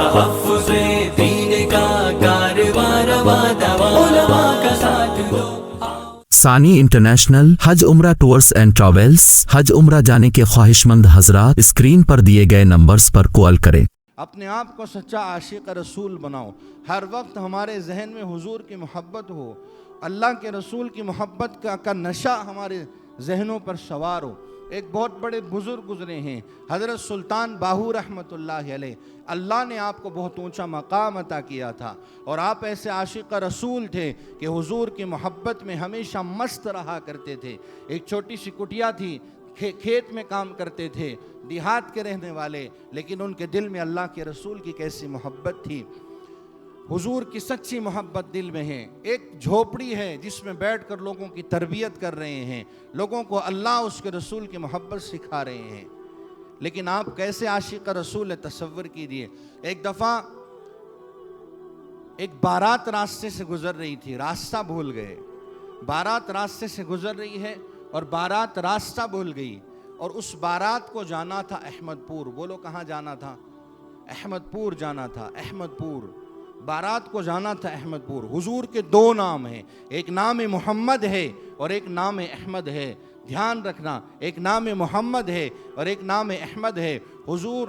تحفظ دین کا کارواں رواں دواں، علماء کا ساتھ دو۔ ثانی انٹرنیشنل حج عمرہ ٹورز اینڈ ٹریولز۔ حج عمرہ جانے کے خواہش مند حضرات اسکرین پر دیے گئے نمبرز پر کال کریں۔ اپنے آپ کو سچا عاشق رسول بناؤ، ہر وقت ہمارے ذہن میں حضور کی محبت ہو، اللہ کے رسول کی محبت کا نشہ ہمارے ذہنوں پر سوار ہو۔ ایک بہت بڑے بزرگ گزرے ہیں، حضرت سلطان باہو رحمۃ اللہ علیہ۔ اللہ نے آپ کو بہت اونچا مقام عطا کیا تھا، اور آپ ایسے عاشق رسول تھے کہ حضور کی محبت میں ہمیشہ مست رہا کرتے تھے۔ ایک چھوٹی سی کٹیا تھی، کھیت میں کام کرتے تھے، دیہات کے رہنے والے، لیکن ان کے دل میں اللہ کے رسول کی کیسی محبت تھی، حضور کی سچی محبت دل میں ہے۔ ایک جھوپڑی ہے جس میں بیٹھ کر لوگوں کی تربیت کر رہے ہیں، لوگوں کو اللہ اس کے رسول کی محبت سکھا رہے ہیں، لیکن آپ کیسے عاشق رسول تصور کیجئے۔ ایک دفعہ ایک بارات راستے سے گزر رہی تھی، راستہ بھول گئے، بارات راستے سے گزر رہی ہے اور بارات راستہ بھول گئی، اور اس بارات کو جانا تھا احمد پور۔ بولو کہاں جانا تھا؟ احمد پور جانا تھا، احمد پور۔ بارات کو جانا تھا احمد پور۔ حضور کے دو نام ہیں، ایک نام محمد ہے اور ایک نام احمد ہے، دھیان رکھنا، ایک نام محمد ہے اور ایک نام احمد ہے۔ حضور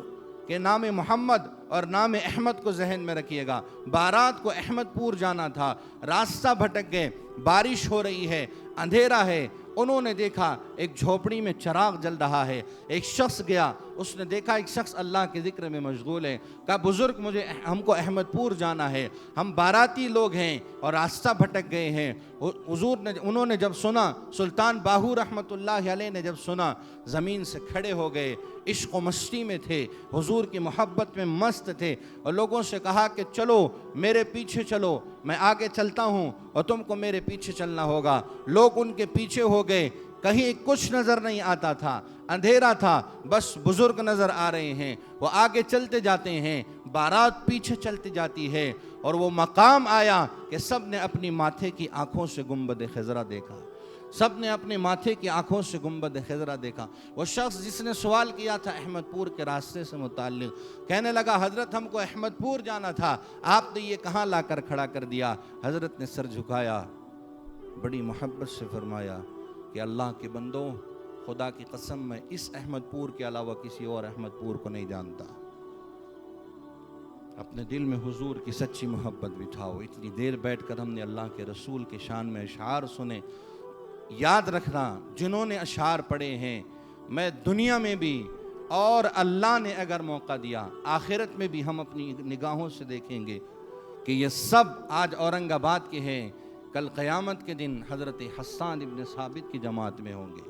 کے نام محمد اور نام احمد کو ذہن میں رکھیے گا۔ بارات کو احمد پور جانا تھا، راستہ بھٹک گئے، بارش ہو رہی ہے، اندھیرا ہے۔ انہوں نے دیکھا ایک جھوپڑی میں چراغ جل رہا ہے، ایک شخص گیا، اس نے دیکھا ایک شخص اللہ کے ذکر میں مشغول ہے، کہا بزرگ ہم کو احمد پور جانا ہے، ہم باراتی لوگ ہیں اور راستہ بھٹک گئے ہیں۔ انہوں نے جب سنا، سلطان باہو رحمۃ اللہ علیہ نے جب سنا، زمین سے کھڑے ہو گئے، عشق و مستی میں تھے، حضور کی محبت میں مست تھے، اور لوگوں سے کہا کہ چلو میرے پیچھے چلو، میں آگے چلتا ہوں اور تم کو میرے پیچھے چلنا ہوگا۔ لوگ ان کے پیچھے ہو گئے، کہیں کچھ نظر نہیں آتا تھا، اندھیرا تھا، بس بزرگ نظر آ رہے ہیں، وہ آگے چلتے جاتے ہیں، بارات پیچھے چلتی جاتی ہے، اور وہ مقام آیا کہ سب نے اپنی ماتھے کی آنکھوں سے گنبد خضرا دیکھا، سب نے اپنے ماتھے کی آنکھوں سے گنبد خضرا دیکھا۔ وہ شخص جس نے سوال کیا تھا احمد پور کے راستے سے متعلق، کہنے لگا حضرت ہم کو احمد پور جانا تھا، آپ نے یہ کہاں لا کر کھڑا کر دیا؟ حضرت نے سر جھکایا، بڑی محبت سے فرمایا کہ اللہ کے بندوں، خدا کی قسم میں اس احمد پور کے علاوہ کسی اور احمد پور کو نہیں جانتا۔ اپنے دل میں حضور کی سچی محبت بٹھاؤ۔ اتنی دیر بیٹھ کر ہم نے اللہ کے رسول کے شان میں اشعار سنے۔ یاد رکھنا، جنہوں نے اشعار پڑھے ہیں، میں دنیا میں بھی اور اللہ نے اگر موقع دیا آخرت میں بھی ہم اپنی نگاہوں سے دیکھیں گے کہ یہ سب آج اورنگ آباد کے ہیں، کل قیامت کے دن حضرت حسان ابن ثابت کی جماعت میں ہوں گے۔